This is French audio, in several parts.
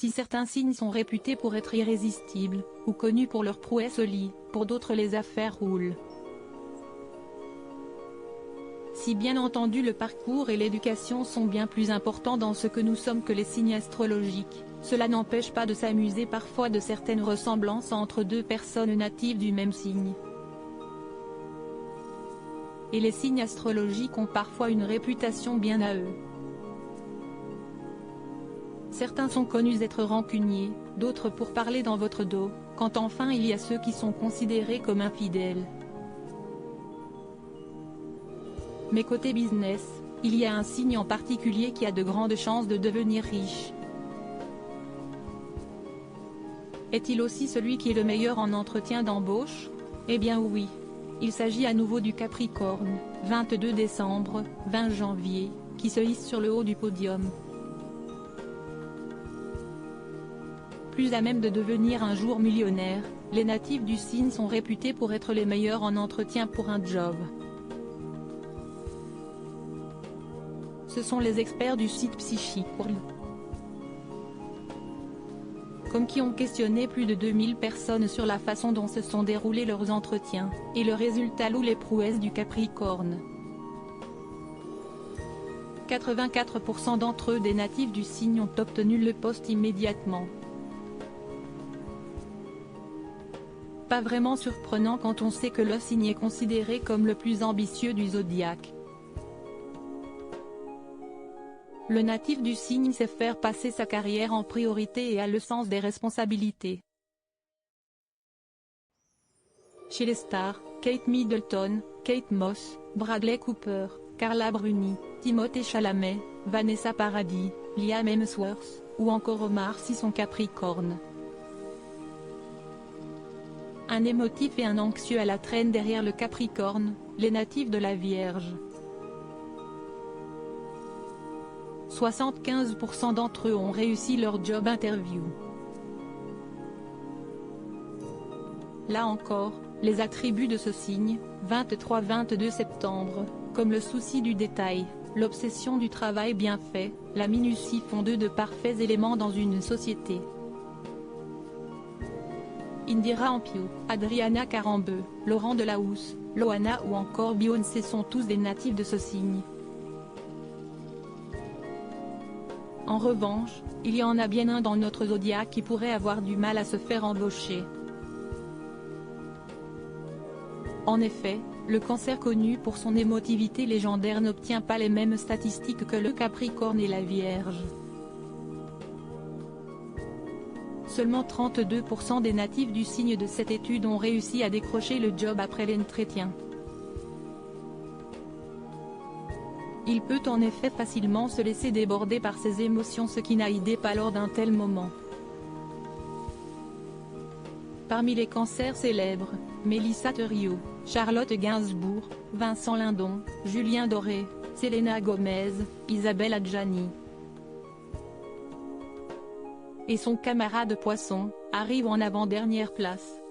Si certains signes sont réputés pour être irrésistibles, ou connus pour leur prouesse au lit, pour d'autres les affaires roulent. Si bien entendu le parcours et l'éducation sont bien plus importants dans ce que nous sommes que les signes astrologiques, cela n'empêche pas de s'amuser parfois de certaines ressemblances entre deux personnes natives du même signe. Et les signes astrologiques ont parfois une réputation bien à eux. Certains sont connus être rancuniers, d'autres pour parler dans votre dos, quand enfin il y a ceux qui sont considérés comme infidèles. Mais côté business, il y a un signe en particulier qui a de grandes chances de devenir riche. Est-il aussi celui qui est le meilleur en entretien d'embauche? Eh bien oui. Il s'agit à nouveau du Capricorne, 22 décembre, 20 janvier, qui se hisse sur le haut du podium. Plus à même de devenir un jour millionnaire, les natifs du signe sont réputés pour être les meilleurs en entretien pour un job. Ce sont les experts du site Psychique comme qui ont questionné plus de 2000 personnes sur la façon dont se sont déroulés leurs entretiens, et le résultat loue les prouesses du Capricorne. 84% d'entre eux des natifs du signe ont obtenu le poste immédiatement. Pas vraiment surprenant quand on sait que le signe est considéré comme le plus ambitieux du zodiaque. Le natif du signe sait faire passer sa carrière en priorité et a le sens des responsabilités. Chez les stars, Kate Middleton, Kate Moss, Bradley Cooper, Carla Bruni, Timothée Chalamet, Vanessa Paradis, Liam Hemsworth, ou encore Omar Sy sont Capricorne. Un émotif et un anxieux à la traîne derrière le Capricorne, les natifs de la Vierge. 75% d'entre eux ont réussi leur job interview. Là encore, les attributs de ce signe, 23-22 septembre, comme le souci du détail, l'obsession du travail bien fait, la minutie font d'eux de parfaits éléments dans une société. Indira Ampio, Adriana Carambeu, Laurent Delahousse, Loana ou encore Beyoncé sont tous des natifs de ce signe. En revanche, il y en a bien un dans notre zodiaque qui pourrait avoir du mal à se faire embaucher. En effet, le Cancer connu pour son émotivité légendaire n'obtient pas les mêmes statistiques que le Capricorne et la Vierge. Seulement 32% des natifs du signe de cette étude ont réussi à décrocher le job après l'entretien. Il peut en effet facilement se laisser déborder par ses émotions, ce qui n'a aidé pas lors d'un tel moment. Parmi les cancers célèbres, Mélissa Theriault, Charlotte Gainsbourg, Vincent Lindon, Julien Doré, Selena Gomez, Isabelle Adjani et son camarade Poisson, arrivent en avant-dernière place.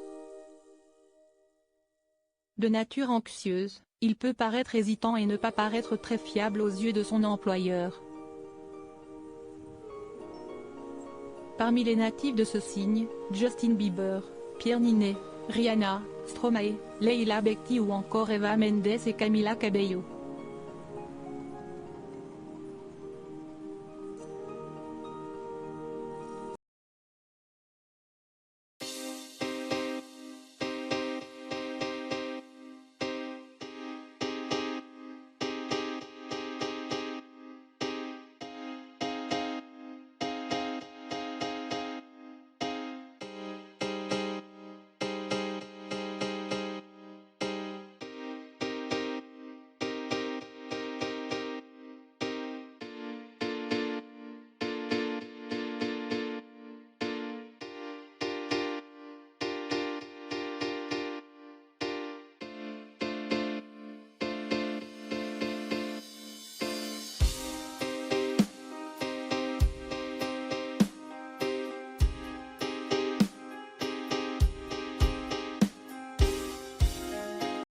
De nature anxieuse, il peut paraître hésitant et ne pas paraître très fiable aux yeux de son employeur. Parmi les natifs de ce signe, Justin Bieber, Pierre Ninet, Rihanna, Stromae, Leila Bekti ou encore Eva Mendes et Camila Cabello.